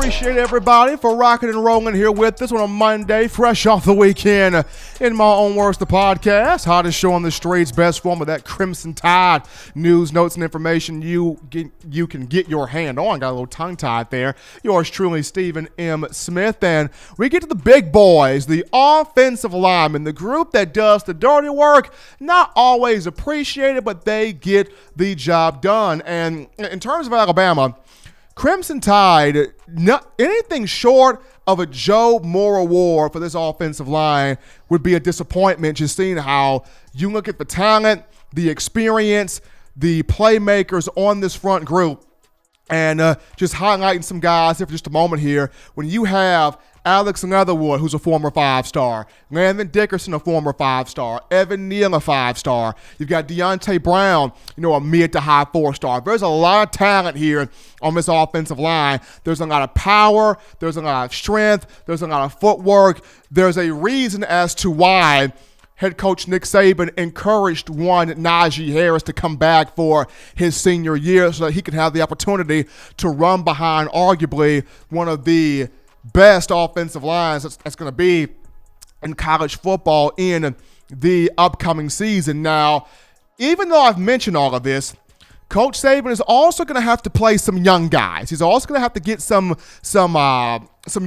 appreciate everybody for rocking and rolling here with us on a Monday, fresh off the weekend. In my own words, the podcast, hottest show on the streets, best form of that Crimson Tide news, notes, and information you can get your hand on. Got a little tongue-tied there. Yours truly, Stephen M. Smith. And we get to the big boys, the offensive linemen, the group that does the dirty work, not always appreciated, but they get the job done. And in terms of Alabama, Crimson Tide, anything short of a Joe Moore award for this offensive line would be a disappointment, just seeing how you look at the talent, the experience, the playmakers on this front group, and just highlighting some guys here for just a moment here. When you have Alex Leatherwood, who's a former 5-star. Landon Dickerson, a former 5-star. Evan Neal, a 5-star. You've got Deontay Brown, a mid to high 4-star. There's a lot of talent here on this offensive line. There's a lot of power. There's a lot of strength. There's a lot of footwork. There's a reason as to why head coach Nick Saban encouraged one Najee Harris to come back for his senior year so that he could have the opportunity to run behind arguably one of the best offensive lines that's going to be in college football in the upcoming season. Now, even though I've mentioned all of this, Coach Saban is also going to have to play some young guys. He's also going to have to get some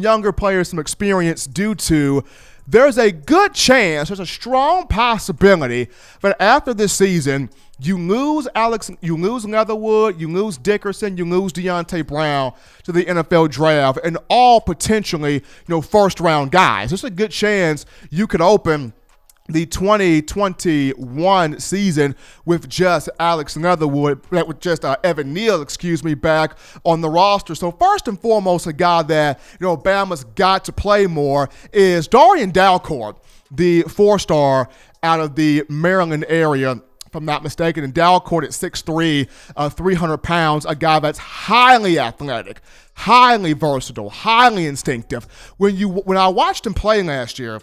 younger players some experience due to there's a good chance, there's a strong possibility that after this season, you lose Leatherwood, you lose Dickerson, you lose Deontay Brown to the NFL draft, and all potentially, first-round guys. There's a good chance you could open the 2021 season with just Alex Leatherwood, with just Evan Neal, back on the roster. So first and foremost, a guy that, Bama's got to play more is Dorian Downcourt, the 4-star out of the Maryland area, if I'm not mistaken. And Downcourt at 6'3", 300 pounds, a guy that's highly athletic, highly versatile, highly instinctive. When I watched him play last year,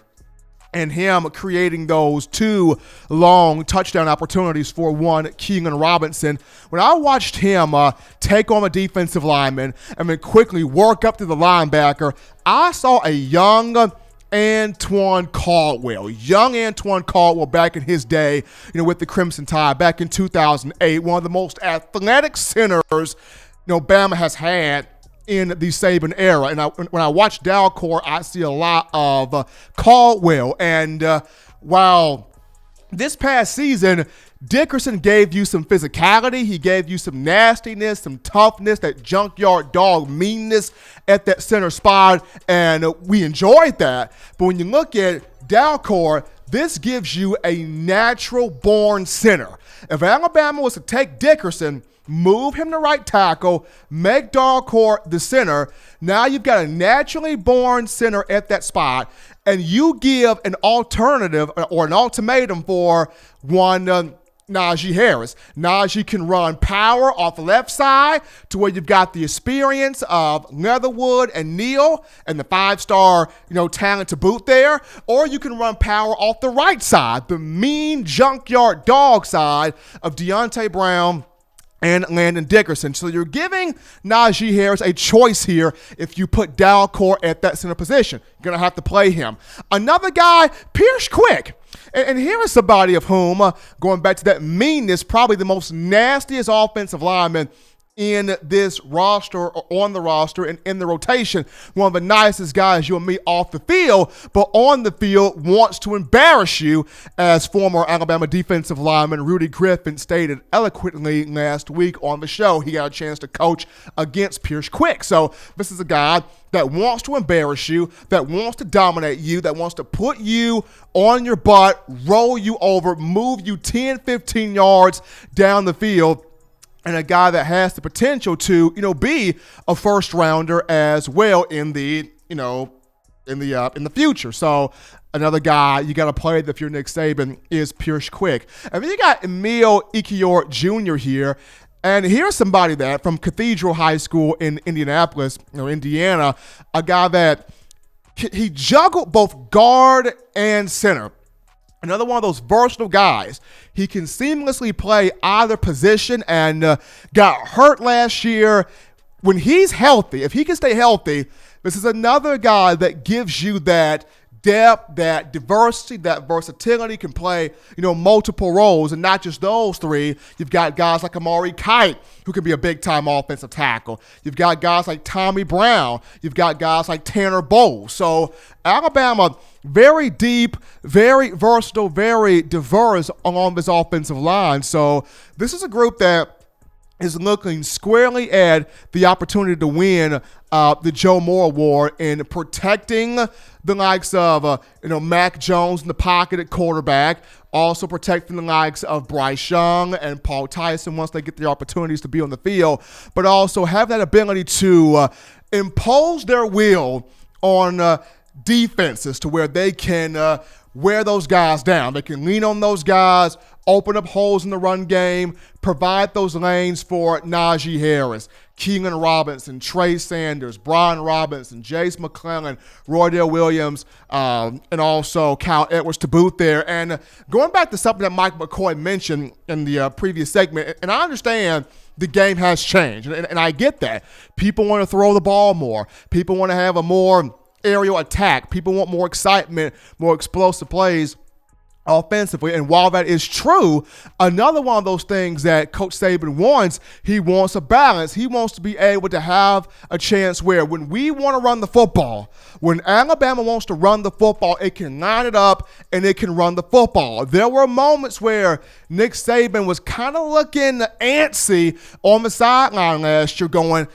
and him creating those 2 long touchdown opportunities for one Keelan Robinson, when I watched him take on a defensive lineman and then quickly work up to the linebacker, I saw a young Antoine Caldwell back in his day, with the Crimson Tide back in 2008, one of the most athletic centers, Bama has had in the Saban era. And when I watch Downcourt, I see a lot of Caldwell. And while this past season, Dickerson gave you some physicality, he gave you some nastiness, some toughness, that junkyard dog meanness at that center spot, and we enjoyed that. But when you look at Downcourt, this gives you a natural-born center. If Alabama was to take Dickerson, move him to right tackle, make Downcourt the center, now you've got a naturally born center at that spot, and you give an alternative or an ultimatum for one Najee Harris. Najee can run power off the left side to where you've got the experience of Leatherwood and Neal and the 5-star, talent to boot there, or you can run power off the right side, the mean junkyard dog side of Deontay Brown and Landon Dickerson. So you're giving Najee Harris a choice here if you put Downcourt at that center position. You're going to have to play him. Another guy, Pierce Quick. And here is somebody of whom, going back to that meanness, probably the most nastiest offensive lineman in this roster, or on the roster, and in the rotation. One of the nicest guys you'll meet off the field, but on the field wants to embarrass you, as former Alabama defensive lineman Rudy Griffin stated eloquently last week on the show. He got a chance to coach against Pierce Quick. So this is a guy that wants to embarrass you, that wants to dominate you, that wants to put you on your butt, roll you over, move you 10, 15 yards down the field, and a guy that has the potential to, be a first rounder as well in the future. So another guy you got to play if you're Nick Saban is Pierce Quick. And then you got Emil Ekiyor Jr. here. And here's somebody that from Cathedral High School in Indianapolis, Indiana, a guy that he juggled both guard and center. Another one of those versatile guys. He can seamlessly play either position and got hurt last year when he's healthy, if he can stay healthy, this is another guy that gives you that depth, that diversity, that versatility, can play, multiple roles, and not just those three. You've got guys like Amari Kite, who can be a big-time offensive tackle. You've got guys like Tommy Brown. You've got guys like Tanner Bowles. So Alabama, very deep, very versatile, very diverse along this offensive line. So this is a group that is looking squarely at the opportunity to win the Joe Moore Award in protecting the likes of Mack Jones in the pocket at quarterback, also protecting the likes of Bryce Young and Paul Tyson once they get the opportunities to be on the field, but also have that ability to impose their will on defenses to where they can wear those guys down. They can lean on those guys, open up holes in the run game, provide those lanes for Najee Harris, Keelan Robinson, Trey Sanders, Brian Robinson, Jace McClellan, Roydell Williams, and also Kyle Edwards to boot there. And going back to something that Mike McCoy mentioned in the previous segment, and I understand the game has changed, and I get that. People want to throw the ball more. People want to have a more aerial attack. People want more excitement, more explosive plays offensively. And while that is true, another one of those things that Coach Saban wants, he wants a balance. He wants to be able to have a chance where when we want to run the football, when Alabama wants to run the football, it can line it up and it can run the football. There were moments where Nick Saban was kind of looking antsy on the sideline last year, going,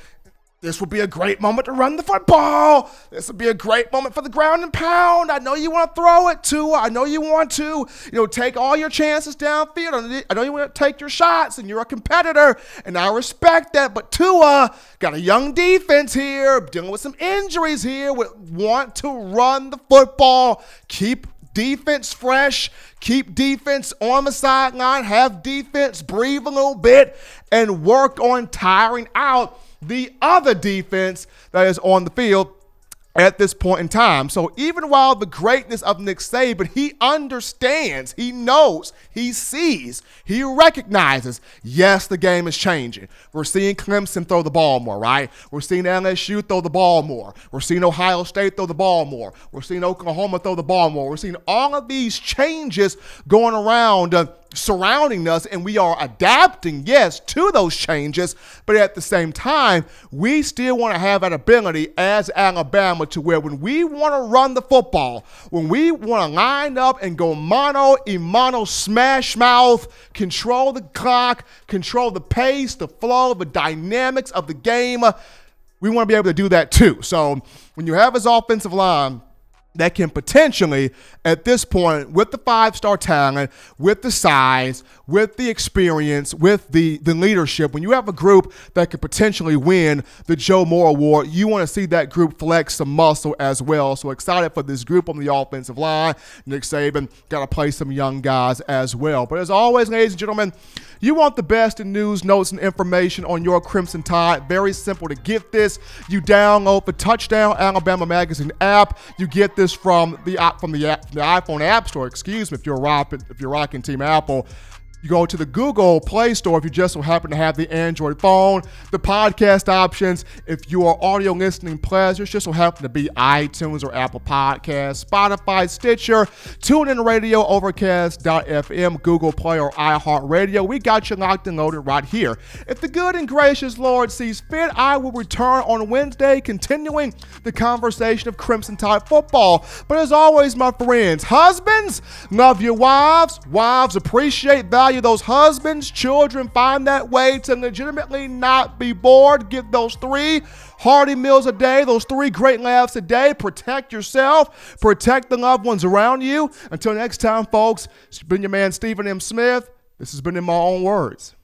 this would be a great moment to run the football. This would be a great moment for the ground and pound. I know you want to throw it, Tua. I know you want to, take all your chances downfield. I know you want to take your shots, and you're a competitor, and I respect that. But Tua got a young defense here, dealing with some injuries here, want to run the football, keep defense fresh, keep defense on the sideline, have defense breathe a little bit, and work on tiring out the other defense that is on the field at this point in time. So even while the greatness of Nick Saban, he understands, he knows, he sees, he recognizes, yes, the game is changing. We're seeing Clemson throw the ball more, right? We're seeing LSU throw the ball more. We're seeing Ohio State throw the ball more. We're seeing Oklahoma throw the ball more. We're seeing all of these changes going around surrounding us, and we are adapting, yes, to those changes, but at the same time, we still want to have that ability as Alabama to where when we want to run the football, when we want to line up and go mano, smash mouth, control the clock, control the pace, the flow, the dynamics of the game, we want to be able to do that too. So when you have his offensive line that can potentially, at this point, with the five-star talent, with the size, with the experience, with the leadership, when you have a group that could potentially win the Joe Moore Award, you want to see that group flex some muscle as well. So excited for this group on the offensive line. Nick Saban got to play some young guys as well. But as always, ladies and gentlemen, you want the best in news, notes, and information on your Crimson Tide. Very simple to get this. You download the Touchdown Alabama Magazine app. You get this from the iPhone App Store, if you're rocking Team Apple. You go to the Google Play Store if you just so happen to have the Android phone. The podcast options, if you are audio listening pleasures, just so happen to be iTunes or Apple Podcasts, Spotify, Stitcher, TuneIn Radio, Overcast.fm, Google Play, or iHeartRadio. We got you locked and loaded right here. If the good and gracious Lord sees fit, I will return on Wednesday, continuing the conversation of Crimson Tide football. But as always, my friends, husbands, love your wives. Wives, appreciate, value those husbands. Children, find that way to legitimately not be bored. Get those 3 hearty meals a day, those 3 great laughs a day. Protect yourself. Protect the loved ones around you. Until next time, folks, it's been your man, Stephen M. Smith. This has been In My Own Words.